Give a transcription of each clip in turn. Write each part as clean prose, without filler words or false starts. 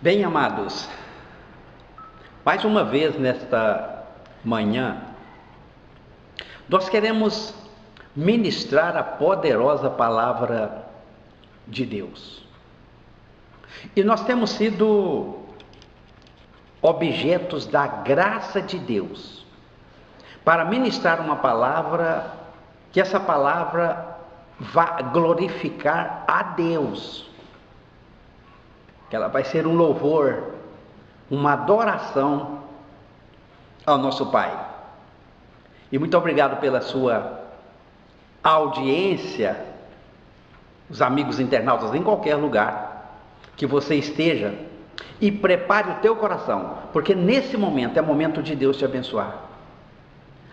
Bem, amados, mais uma vez nesta manhã, nós queremos ministrar a poderosa palavra de Deus. E nós temos sido objetos da graça de Deus para ministrar uma palavra, que essa palavra vá glorificar a Deus. Que ela vai ser um louvor, uma adoração ao nosso Pai. E muito obrigado pela sua audiência, os amigos internautas em qualquer lugar que você esteja, e prepare o teu coração, porque nesse momento é momento de Deus te abençoar.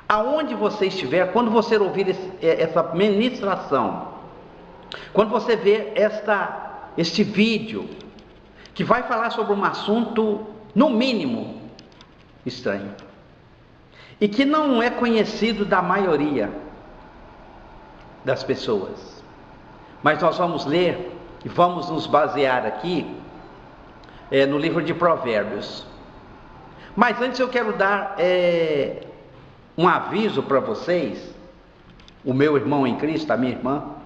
Aonde você estiver, quando você ouvir essa ministração, quando você ver este vídeo, que vai falar sobre um assunto, no mínimo, estranho, e que não é conhecido da maioria das pessoas, mas nós vamos ler e vamos nos basear aqui no livro de Provérbios. Mas antes eu quero dar um aviso para vocês, o meu irmão em Cristo, a minha irmã,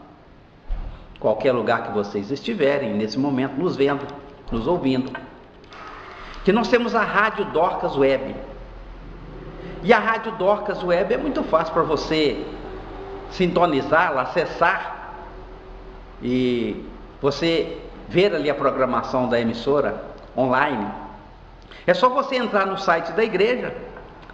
qualquer lugar que vocês estiverem nesse momento nos vendo, nos ouvindo, que nós temos a Rádio Dorcas Web. E a Rádio Dorcas Web é muito fácil para você sintonizá-la, acessar e você ver ali a programação da emissora online. É só você entrar no site da igreja,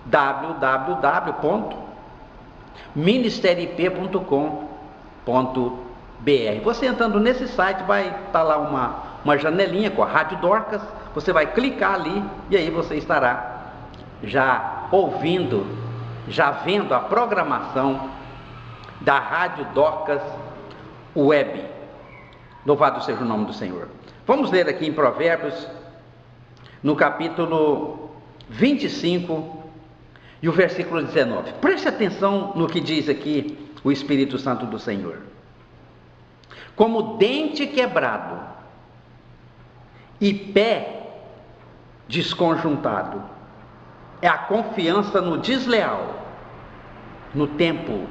www.ministeriip.com.br. Você entrando nesse site, vai estar lá uma janelinha com a Rádio Dorcas, você vai clicar ali e aí você estará já ouvindo, já vendo a programação da Rádio Dorcas Web. Louvado seja o nome do Senhor. Vamos ler aqui em Provérbios, no capítulo 25 e o versículo 19. Preste atenção no que diz aqui o Espírito Santo do Senhor. Como dente quebrado e pé desconjuntado é a confiança no desleal, no tempo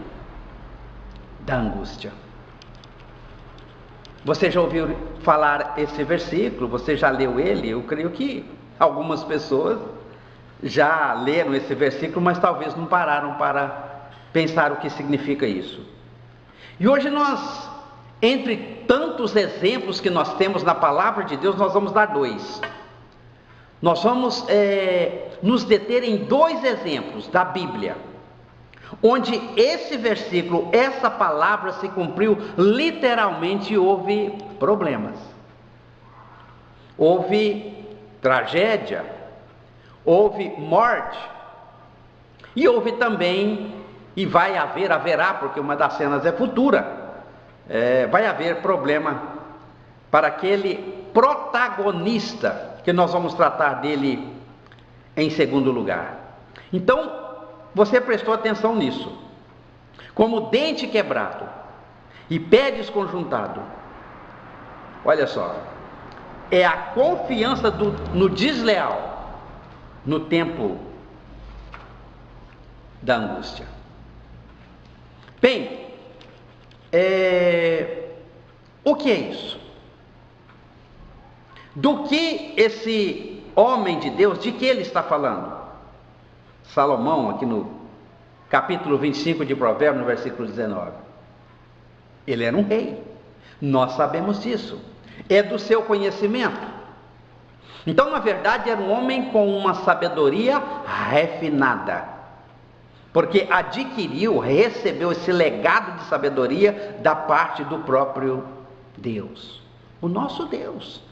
da angústia. Você já ouviu falar esse versículo? Você já leu ele? Eu creio que algumas pessoas já leram esse versículo, mas talvez não pararam para pensar o que significa isso. E hoje nós, entre tantos exemplos que nós temos na palavra de Deus, nós vamos dar dois. Nós vamos nos deter em dois exemplos da Bíblia, onde esse versículo, essa palavra se cumpriu literalmente. Houve problemas, houve tragédia, houve morte, e houve também, e haverá, porque uma das cenas é futura, vai haver problema para aquele protagonista, que nós vamos tratar dele em segundo lugar. Então, você prestou atenção nisso. Como dente quebrado e pé desconjuntado, olha só, é a confiança no desleal, no tempo da angústia. Bem, o que é isso? Do que esse homem de Deus, de que ele está falando? Salomão, aqui no capítulo 25 de Provérbios, no versículo 19. Ele era um rei, nós sabemos disso, é do seu conhecimento. Então, na verdade, era um homem com uma sabedoria refinada, porque recebeu esse legado de sabedoria da parte do próprio Deus, o nosso Deus.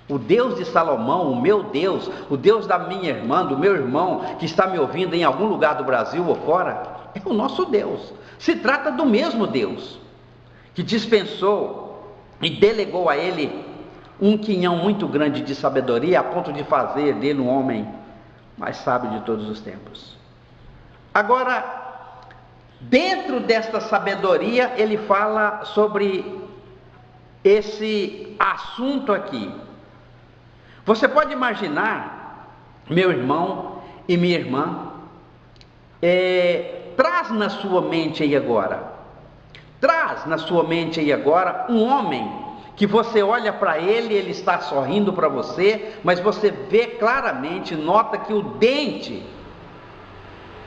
O Deus de Salomão, o meu Deus, o Deus da minha irmã, do meu irmão, que está me ouvindo em algum lugar do Brasil ou fora, é o nosso Deus. Se trata do mesmo Deus, que dispensou e delegou a ele um quinhão muito grande de sabedoria, a ponto de fazer dele um homem mais sábio de todos os tempos. Agora, dentro desta sabedoria, ele fala sobre esse assunto aqui. Você pode imaginar, meu irmão e minha irmã, traz na sua mente aí agora, um homem que você olha para ele, ele está sorrindo para você, mas você vê claramente, nota que o dente,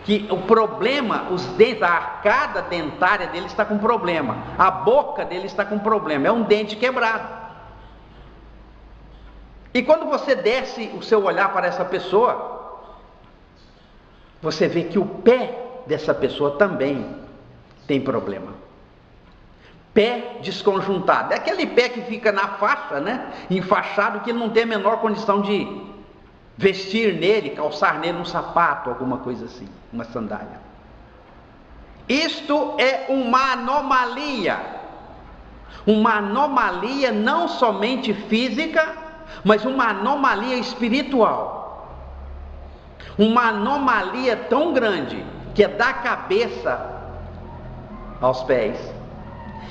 que o problema, os dentes, a arcada dentária dele está com problema, a boca dele está com problema, é um dente quebrado. E quando você desce o seu olhar para essa pessoa, você vê que o pé dessa pessoa também tem problema. Pé desconjuntado, é aquele pé que fica na faixa, né? Enfaixado, que ele não tem a menor condição de vestir nele, calçar nele um sapato, alguma coisa assim, uma sandália. Isto é uma anomalia não somente física, mas uma anomalia espiritual, uma anomalia tão grande, que é da cabeça aos pés.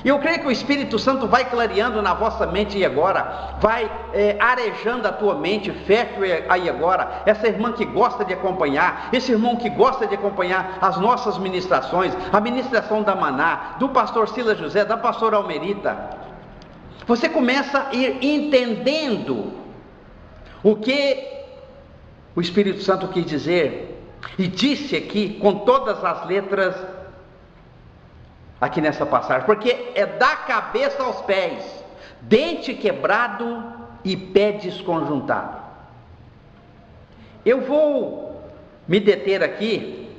E eu creio que o Espírito Santo vai clareando na vossa mente aí agora, vai arejando a tua mente, fecha aí agora, essa irmã que gosta de acompanhar, esse irmão que gosta de acompanhar as nossas ministrações, a ministração da Maná, do pastor Silas José, da pastora Almerita. Você começa a ir entendendo o que o Espírito Santo quis dizer, e disse aqui com todas as letras, aqui nessa passagem, porque é da cabeça aos pés, dente quebrado e pé desconjuntado. Eu vou me deter aqui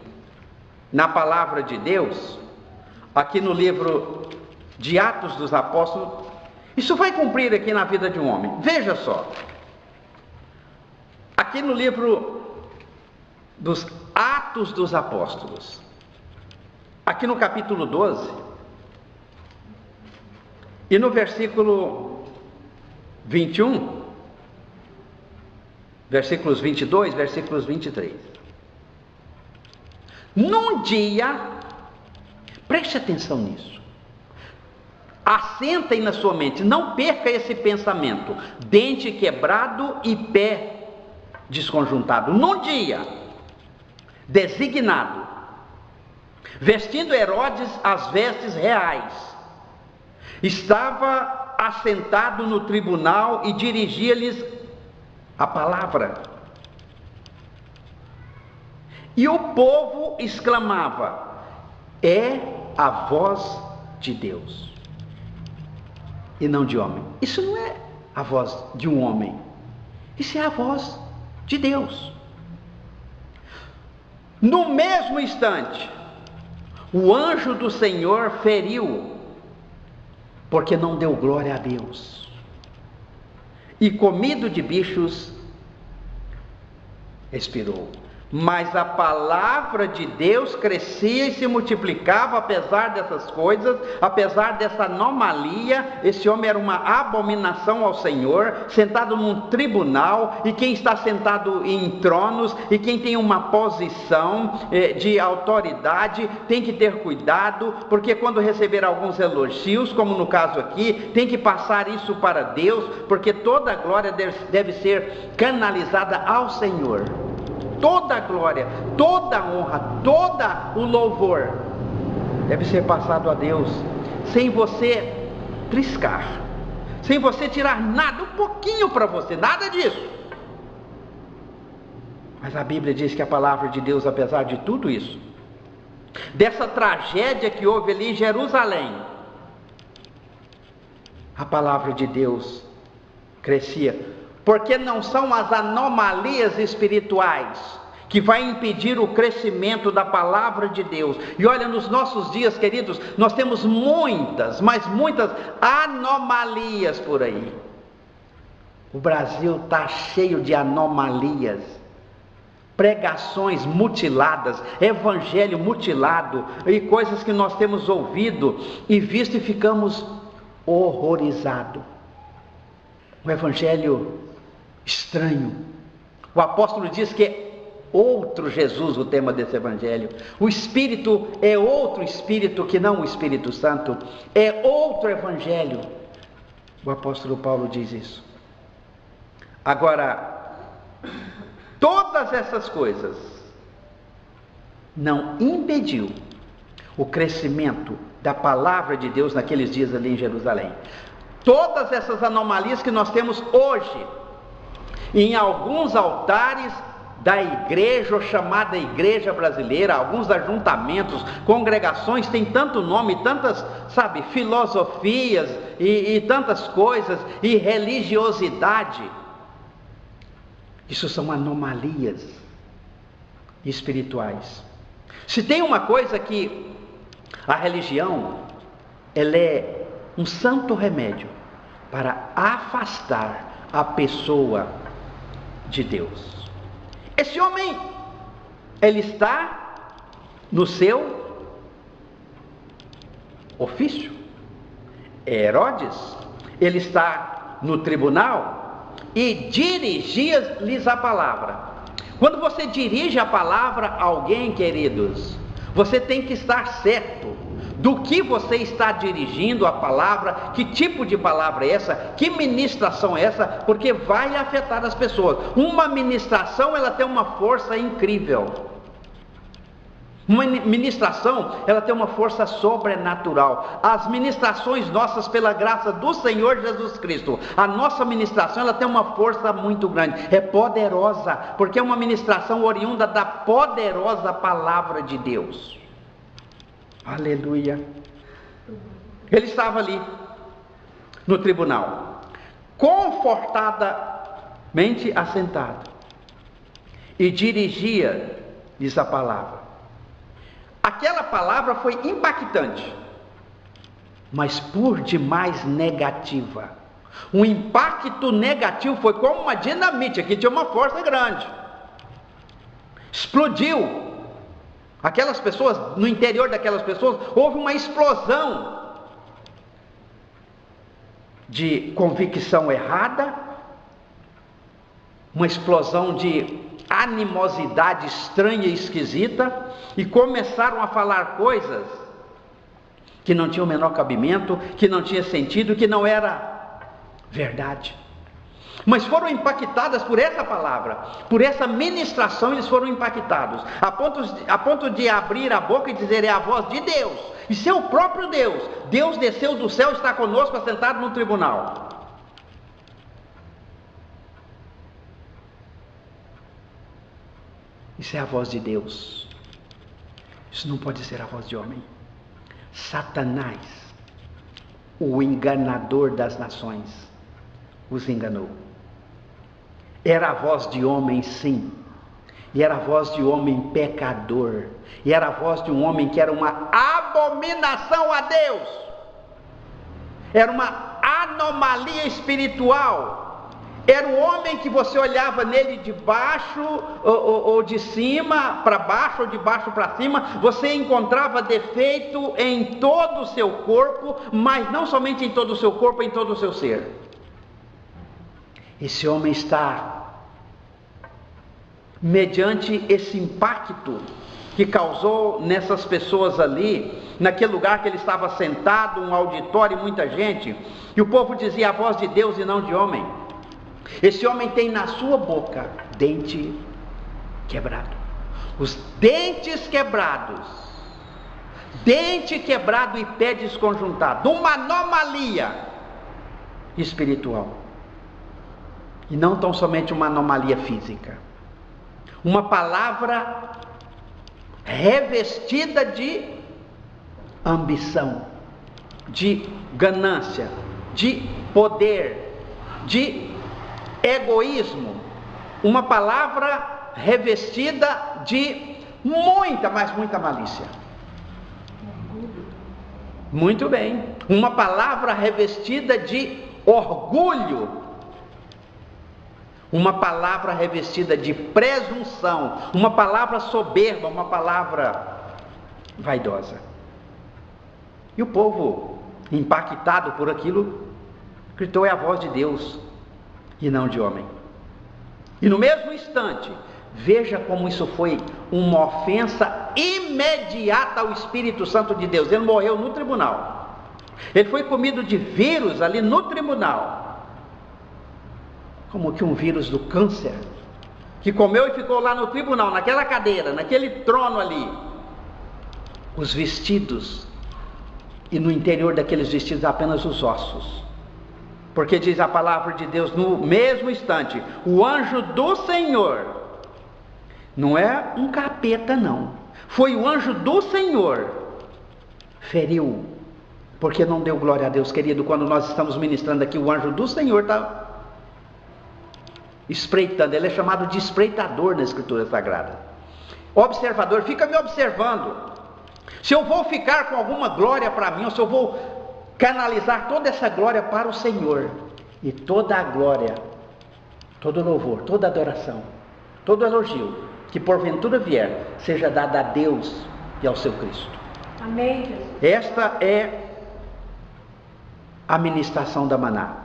na palavra de Deus, aqui no livro de Atos dos Apóstolos. Isso vai cumprir aqui na vida de um homem. Veja só, aqui no livro dos Atos dos Apóstolos, aqui no capítulo 12, e no versículo 21, versículos 22, versículos 23. Num dia, preste atenção nisso, assentem na sua mente, não perca esse pensamento, dente quebrado e pé desconjuntado. Num dia designado, vestindo Herodes as vestes reais, estava assentado no tribunal e dirigia-lhes a palavra. E o povo exclamava: é a voz de Deus e não de homem. Isso não é a voz de um homem, isso é a voz de Deus. No mesmo instante, o anjo do Senhor feriu, porque não deu glória a Deus, e comido de bichos, expirou. Mas a palavra de Deus crescia e se multiplicava, apesar dessas coisas, apesar dessa anomalia. Esse homem era uma abominação ao Senhor, sentado num tribunal, e quem está sentado em tronos, e quem tem uma posição de autoridade, tem que ter cuidado, porque quando receber alguns elogios, como no caso aqui, tem que passar isso para Deus, porque toda a glória deve ser canalizada ao Senhor. Toda a glória, toda a honra, todo o louvor deve ser passado a Deus, sem você triscar, sem você tirar nada, um pouquinho para você, nada disso. Mas a Bíblia diz que a palavra de Deus, apesar de tudo isso, dessa tragédia que houve ali em Jerusalém, a palavra de Deus crescia. Porque não são as anomalias espirituais que vai impedir o crescimento da palavra de Deus. E olha, nos nossos dias, queridos, nós temos muitas, mas muitas anomalias por aí. O Brasil está cheio de anomalias, pregações mutiladas, evangelho mutilado, e coisas que nós temos ouvido e visto e ficamos horrorizados. O evangelho estranho. O apóstolo diz que é outro Jesus o tema desse evangelho. O Espírito é outro Espírito que não o Espírito Santo. É outro evangelho. O apóstolo Paulo diz isso. Agora, todas essas coisas não impediu o crescimento da palavra de Deus naqueles dias ali em Jerusalém. Todas essas anomalias que nós temos hoje, em alguns altares da igreja, ou chamada igreja brasileira, alguns ajuntamentos, congregações, tem tanto nome, tantas, filosofias e tantas coisas, e religiosidade. Isso são anomalias espirituais. Se tem uma coisa que a religião, ela é um santo remédio para afastar a pessoa de Deus. Esse homem, ele está no seu ofício. Herodes, ele está no tribunal e dirigia-lhes a palavra. Quando você dirige a palavra a alguém, queridos, você tem que estar certo do que você está dirigindo a palavra, que tipo de palavra é essa, que ministração é essa, porque vai afetar as pessoas. Uma ministração, ela tem uma força incrível. Uma ministração, ela tem uma força sobrenatural. As ministrações nossas, pela graça do Senhor Jesus Cristo, a nossa ministração, ela tem uma força muito grande, é poderosa, porque é uma ministração oriunda da poderosa palavra de Deus. Aleluia. Ele estava ali no tribunal, confortadamente assentado, e dirigia-lhes a palavra. Aquela palavra foi impactante, mas por demais negativa. Um impacto negativo, foi como uma dinamite, aqui tinha uma força grande, explodiu. Aquelas pessoas, no interior daquelas pessoas, houve uma explosão de convicção errada, uma explosão de animosidade estranha e esquisita, e começaram a falar coisas que não tinham o menor cabimento, que não tinha sentido, que não era verdade. Mas foram impactadas por essa palavra, por essa ministração. Eles foram impactados, a ponto de abrir a boca e dizer: é a voz de Deus, e ser o próprio Deus. Deus desceu do céu, está conosco, assentado no tribunal. Isso é a voz de Deus, isso não pode ser a voz de homem. Satanás, o enganador das nações, os enganou. Era a voz de homem, sim, e era a voz de homem pecador, e era a voz de um homem que era uma abominação a Deus, era uma anomalia espiritual. Era um homem que você olhava nele de baixo ou de cima para baixo, ou de baixo para cima, você encontrava defeito em todo o seu corpo, mas não somente em todo o seu corpo, em todo o seu ser. Esse homem está, mediante esse impacto que causou nessas pessoas ali, naquele lugar que ele estava sentado, um auditório e muita gente, e o povo dizia: a voz de Deus e não de homem. Esse homem tem na sua boca dente quebrado. Os dentes quebrados, dente quebrado e pé desconjuntado, uma anomalia espiritual. E não tão somente uma anomalia física. Uma palavra revestida de ambição, de ganância, de poder, de egoísmo. Uma palavra revestida de muita, mas muita malícia. Muito bem. Uma palavra revestida de orgulho. Uma palavra revestida de presunção. Uma palavra soberba, uma palavra vaidosa. E o povo, impactado por aquilo, gritou: é a voz de Deus e não de homem. E no mesmo instante, veja como isso foi uma ofensa imediata ao Espírito Santo de Deus. Ele morreu no tribunal. Ele foi comido de vírus ali no tribunal. como que um vírus do câncer, que comeu e ficou lá no tribunal, naquela cadeira, naquele trono ali. Os vestidos, e no interior daqueles vestidos apenas os ossos. Porque diz a palavra de Deus, no mesmo instante, o anjo do Senhor, não é um capeta não, foi o anjo do Senhor, feriu, porque não deu glória a Deus, querido. Quando nós estamos ministrando aqui, o anjo do Senhor está espreitando, ele é chamado de espreitador na Escritura Sagrada. Observador, fica me observando. Se eu vou ficar com alguma glória para mim, ou se eu vou canalizar toda essa glória para o Senhor, e toda a glória, todo louvor, toda adoração, todo elogio, que porventura vier, seja dada a Deus e ao seu Cristo. Amém, Jesus. Esta é a ministração da maná.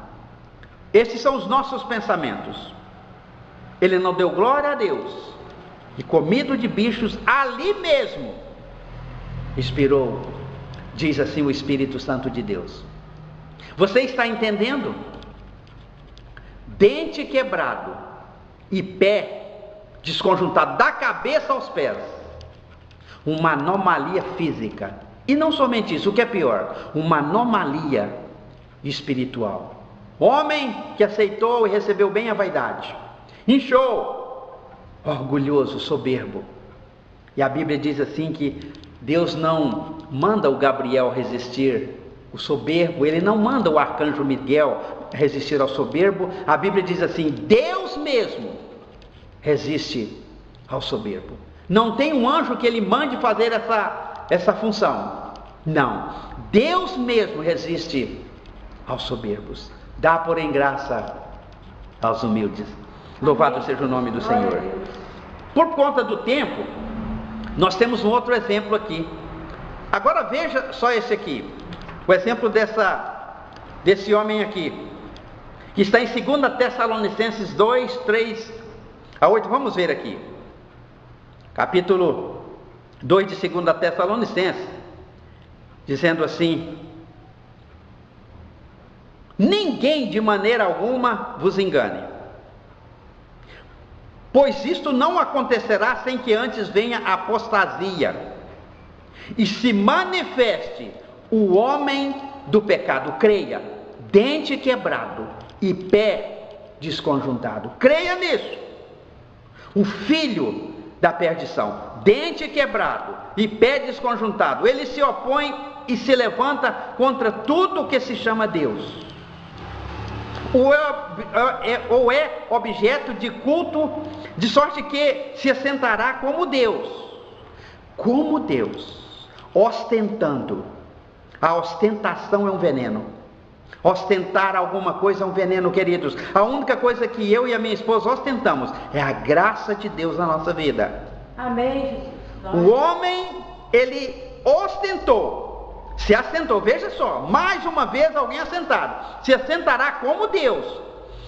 Esses são os nossos pensamentos. Ele não deu glória a Deus, e comido de bichos ali mesmo, expirou, diz assim o Espírito Santo de Deus. Você está entendendo? Dente quebrado e pé desconjuntado, da cabeça aos pés, uma anomalia física, e não somente isso, o que é pior, uma anomalia espiritual. Homem que aceitou e recebeu bem a vaidade, inchou, orgulhoso, soberbo. E a Bíblia diz assim que Deus não manda o Gabriel resistir o soberbo, ele não manda o arcanjo Miguel resistir ao soberbo. A Bíblia diz assim: Deus mesmo resiste ao soberbo. Não tem um anjo que ele mande fazer essa função. Não, Deus mesmo resiste aos soberbos, dá porém graça aos humildes. Louvado seja o nome do Senhor. Por conta do tempo, nós temos um outro exemplo aqui. Agora veja só esse aqui, o exemplo desse homem aqui, que está em 2 Tessalonicenses 2, 3 a 8. Vamos ver aqui, capítulo 2 de 2 Tessalonicenses, dizendo assim: ninguém de maneira alguma vos engane, pois isto não acontecerá sem que antes venha a apostasia e se manifeste o homem do pecado. Creia, dente quebrado e pé desconjuntado. Creia nisso. O filho da perdição, dente quebrado e pé desconjuntado, ele se opõe e se levanta contra tudo o que se chama Deus, ou é objeto de culto, de sorte que se assentará como Deus, ostentando. A ostentação é um veneno. Ostentar alguma coisa é um veneno, queridos. A única coisa que eu e a minha esposa ostentamos é a graça de Deus na nossa vida. Amém, Jesus. O homem, ele ostentou, se assentou. Veja só, mais uma vez alguém assentado, se assentará como Deus,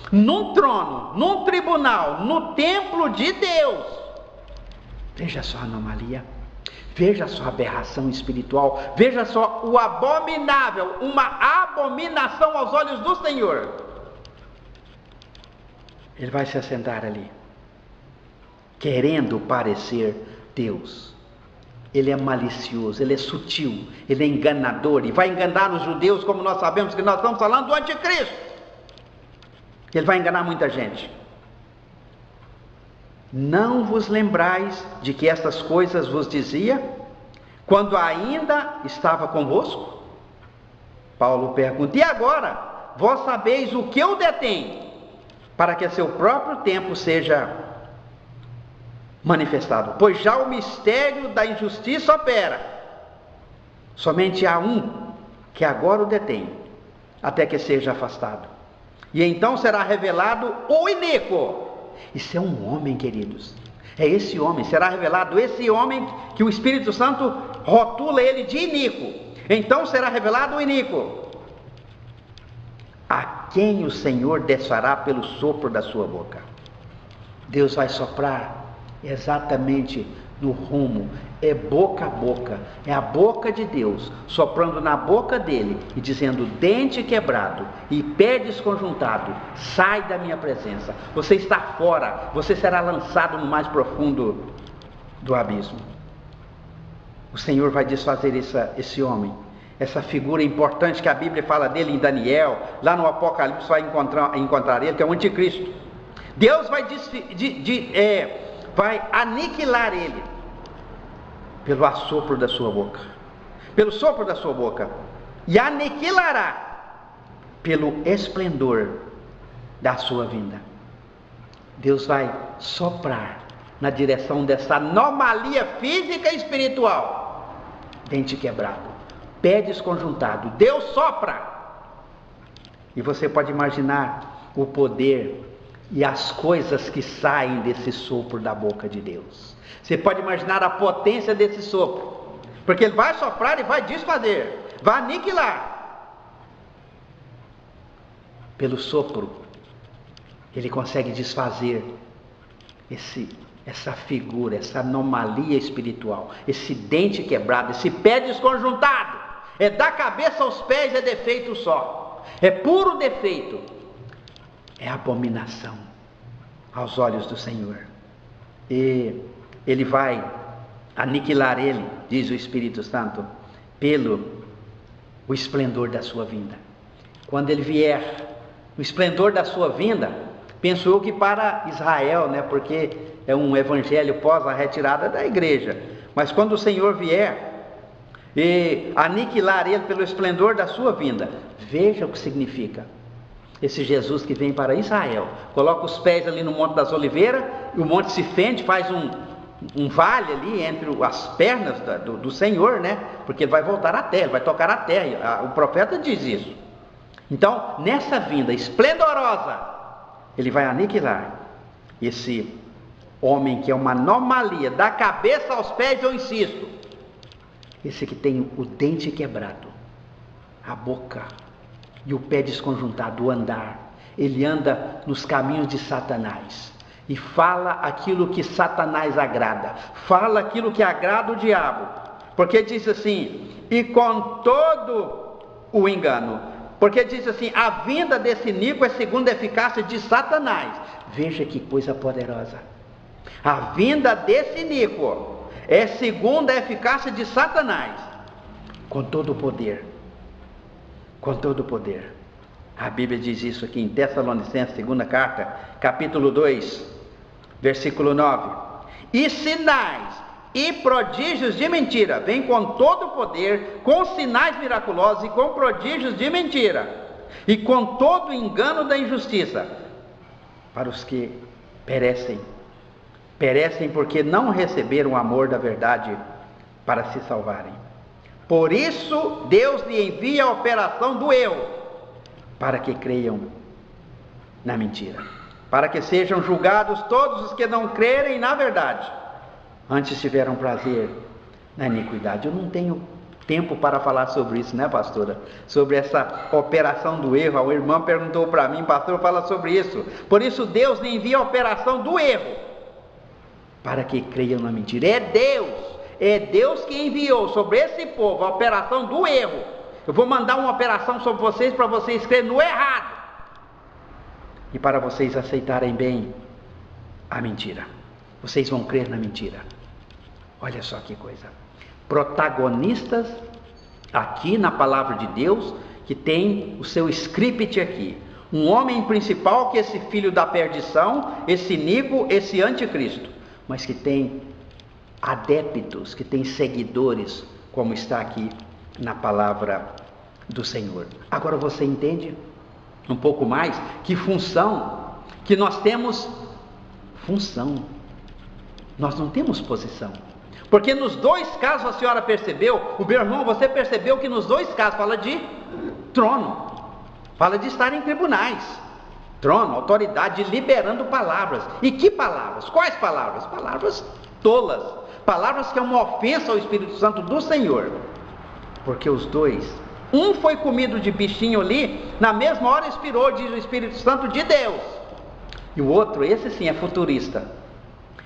num trono, num tribunal, no templo de Deus. Veja só a anomalia, veja só a aberração espiritual, veja só o abominável, uma abominação aos olhos do Senhor. Ele vai se assentar ali, querendo parecer Deus. Ele é malicioso, ele é sutil, ele é enganador, e vai enganar os judeus, como nós sabemos que nós estamos falando do anticristo. Ele vai enganar muita gente. Não vos lembrais de que estas coisas vos dizia, quando ainda estava convosco? Paulo pergunta: e agora, vós sabeis o que eu detenho, para que a seu próprio tempo seja manifestado, pois já o mistério da injustiça opera. Somente há um que agora o detém, até que seja afastado, e então será revelado o iníquo. Isso é um homem, queridos, é esse homem, será revelado esse homem que o Espírito Santo rotula ele de iníquo. Então será revelado o iníquo, a quem o Senhor desfará pelo sopro da sua boca. Deus vai soprar exatamente no rumo, é boca a boca, é a boca de Deus, soprando na boca dele e dizendo: dente quebrado e pé desconjuntado, sai da minha presença, você está fora, você será lançado no mais profundo do abismo. O Senhor vai desfazer esse homem, essa figura importante que a Bíblia fala dele em Daniel, lá no Apocalipse vai encontrar ele, que é o anticristo. Deus vai aniquilar ele pelo assopro da sua boca, pelo sopro da sua boca, e aniquilará pelo esplendor da sua vinda. Deus vai soprar na direção dessa anomalia física e espiritual. Dente quebrado, pé desconjuntado, Deus sopra. E você pode imaginar o poder e as coisas que saem desse sopro da boca de Deus. Você pode imaginar a potência desse sopro, porque ele vai soprar e vai desfazer, vai aniquilar. Pelo sopro, ele consegue desfazer essa figura, essa anomalia espiritual, esse dente quebrado, esse pé desconjuntado. É da cabeça aos pés, é defeito só, é puro defeito, é abominação aos olhos do Senhor. E ele vai aniquilar ele, diz o Espírito Santo, pelo o esplendor da sua vinda. Quando ele vier, o esplendor da sua vinda, penso eu que para Israel, né, porque é um evangelho pós a retirada da igreja, mas quando o Senhor vier e aniquilar ele pelo esplendor da sua vinda, veja o que significa esse Jesus que vem para Israel, coloca os pés ali no Monte das Oliveiras, e o monte se fende, faz um vale ali entre as pernas do Senhor, né? Porque ele vai voltar à terra, ele vai tocar a terra, o profeta diz isso. Então, nessa vinda esplendorosa, ele vai aniquilar esse homem que é uma anomalia, da cabeça aos pés, eu insisto, esse que tem o dente quebrado, a boca e o pé desconjuntado, o andar. Ele anda nos caminhos de Satanás e fala aquilo que Satanás agrada, fala aquilo que agrada o diabo, porque diz assim, e com todo o engano, porque diz assim, a vinda desse iníquo é segundo a eficácia de Satanás. Veja que coisa poderosa, a vinda desse iníquo é segundo a eficácia de Satanás, com todo o poder, com todo o poder. A Bíblia diz isso aqui em Tessalonicenses, segunda carta, capítulo 2, versículo 9. E sinais e prodígios de mentira, vem com todo o poder, com sinais miraculosos e com prodígios de mentira, e com todo o engano da injustiça, para os que perecem porque não receberam o amor da verdade para se salvarem. Por isso Deus lhe envia a operação do eu, para que creiam na mentira, para que sejam julgados todos os que não crerem na verdade, antes tiveram prazer na iniquidade. Eu não tenho tempo para falar sobre isso, né, pastora? Sobre essa operação do erro. A irmã perguntou para mim, pastor, fala sobre isso. Por isso Deus lhe envia a operação do erro, para que creiam na mentira. É Deus que enviou sobre esse povo a operação do erro. Eu vou mandar uma operação sobre vocês, para vocês crerem no errado, e para vocês aceitarem bem a mentira. Vocês vão crer na mentira. Olha só que coisa. Protagonistas aqui na palavra de Deus, que tem o seu script aqui. Um homem principal, que é esse filho da perdição, esse iníquo, esse anticristo, mas que tem adeptos, que tem seguidores, como está aqui na palavra do Senhor. Agora você entende um pouco mais que função, que nós temos função, nós não temos posição. Porque nos dois casos, a senhora percebeu, o meu irmão, você percebeu que nos dois casos fala de trono, fala de estar em tribunais, trono, autoridade, liberando palavras. E que palavras? Quais palavras? Palavras tolas, palavras que é uma ofensa ao Espírito Santo do Senhor. Porque os dois, um foi comido de bichinho ali, na mesma hora expirou, diz o Espírito Santo de Deus. E o outro, esse sim é futurista,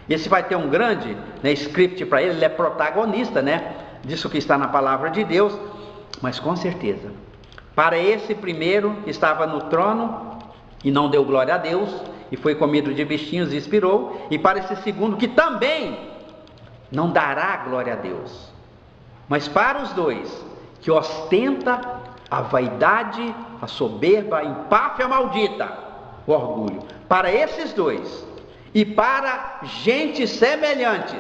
Esse vai ter um grande, né, script para ele é protagonista, né, disso que está na palavra de Deus, mas com certeza, para esse primeiro que estava no trono e não deu glória a Deus, e foi comido de bichinhos e expirou, e para esse segundo que também não dará glória a Deus, mas para os dois que ostenta a vaidade, a soberba, a empáfia maldita, o orgulho, para esses dois e para gente semelhante,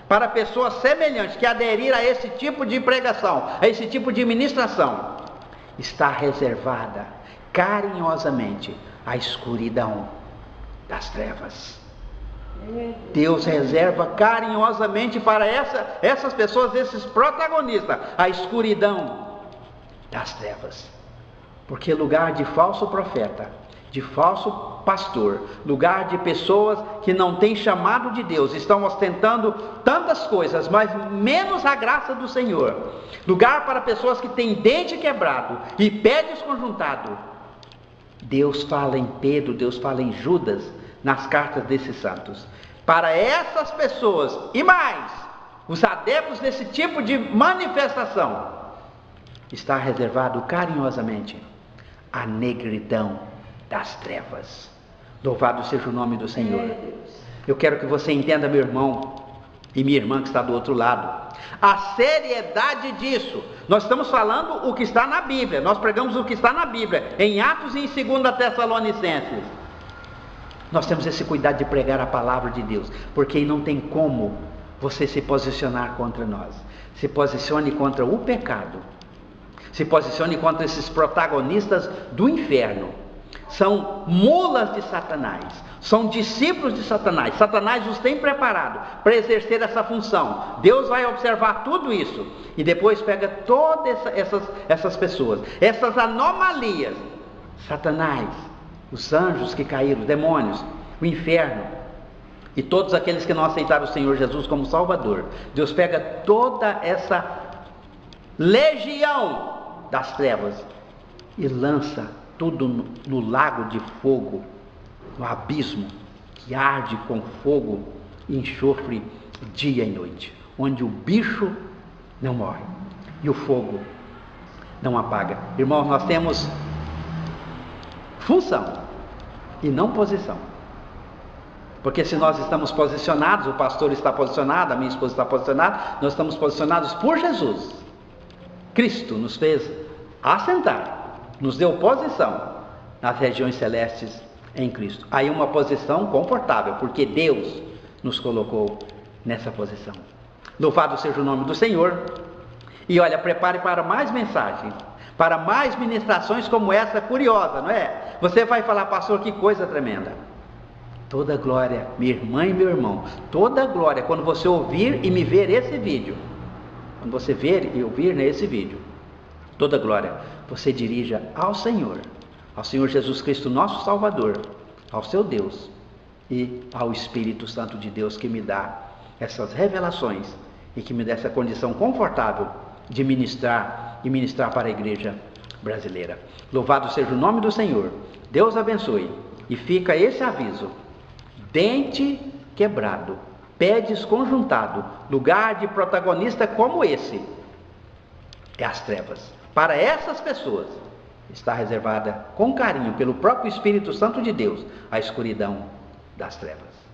para pessoas semelhantes que aderir a esse tipo de pregação, a esse tipo de ministração, está reservada carinhosamente a escuridão das trevas. Deus reserva carinhosamente para essas pessoas, esses protagonistas, a escuridão das trevas, porque lugar de falso profeta, de falso pastor, lugar de pessoas que não têm chamado de Deus, estão ostentando tantas coisas, mas menos a graça do Senhor, lugar para pessoas que têm dente quebrado e pé desconjuntado. Deus fala em Pedro, Deus fala em Judas, nas cartas desses santos, para essas pessoas e mais, os adeptos desse tipo de manifestação, está reservado carinhosamente a negridão das trevas. Louvado seja o nome do Senhor. Eu quero que você entenda, meu irmão e minha irmã que está do outro lado, a seriedade disso. Nós estamos falando o que está na Bíblia, nós pregamos o que está na Bíblia, em Atos e em 2 Tessalonicenses. Nós temos esse cuidado de pregar a palavra de Deus, porque não tem como você se posicionar contra nós. Se posicione contra o pecado, se posicione contra esses protagonistas do inferno. São mulas de Satanás, são discípulos de Satanás. Satanás os tem preparado para exercer essa função. Deus vai observar tudo isso e depois pega todas essas pessoas, essas anomalias. Satanás, os anjos que caíram, os demônios, o inferno e todos aqueles que não aceitaram o Senhor Jesus como Salvador. Deus pega toda essa legião das trevas e lança tudo no lago de fogo, no abismo que arde com fogo e enxofre dia e noite, onde o bicho não morre e o fogo não apaga. Irmãos, nós temos função e não posição, porque se nós estamos posicionados, o pastor está posicionado, a minha esposa está posicionada, nós estamos posicionados por Jesus. Cristo nos fez assentar, nos deu posição nas regiões celestes em Cristo. Aí uma posição confortável, porque Deus nos colocou nessa posição. Louvado seja o nome do Senhor. E olha, prepare para mais mensagem, para mais ministrações como essa curiosa, não é? Você vai falar, pastor, que coisa tremenda. Toda glória, minha irmã e meu irmão, toda glória quando você ouvir e me ver esse vídeo, quando você ver e ouvir esse vídeo, toda glória você dirija ao Senhor Jesus Cristo, nosso Salvador, ao seu Deus e ao Espírito Santo de Deus, que me dá essas revelações e que me dá essa condição confortável de ministrar e ministrar para a igreja brasileira. Louvado seja o nome do Senhor. Deus abençoe. E fica esse aviso: dente quebrado, pé desconjuntado, lugar de protagonista como esse é as trevas. Para essas pessoas está reservada com carinho pelo próprio Espírito Santo de Deus a escuridão das trevas.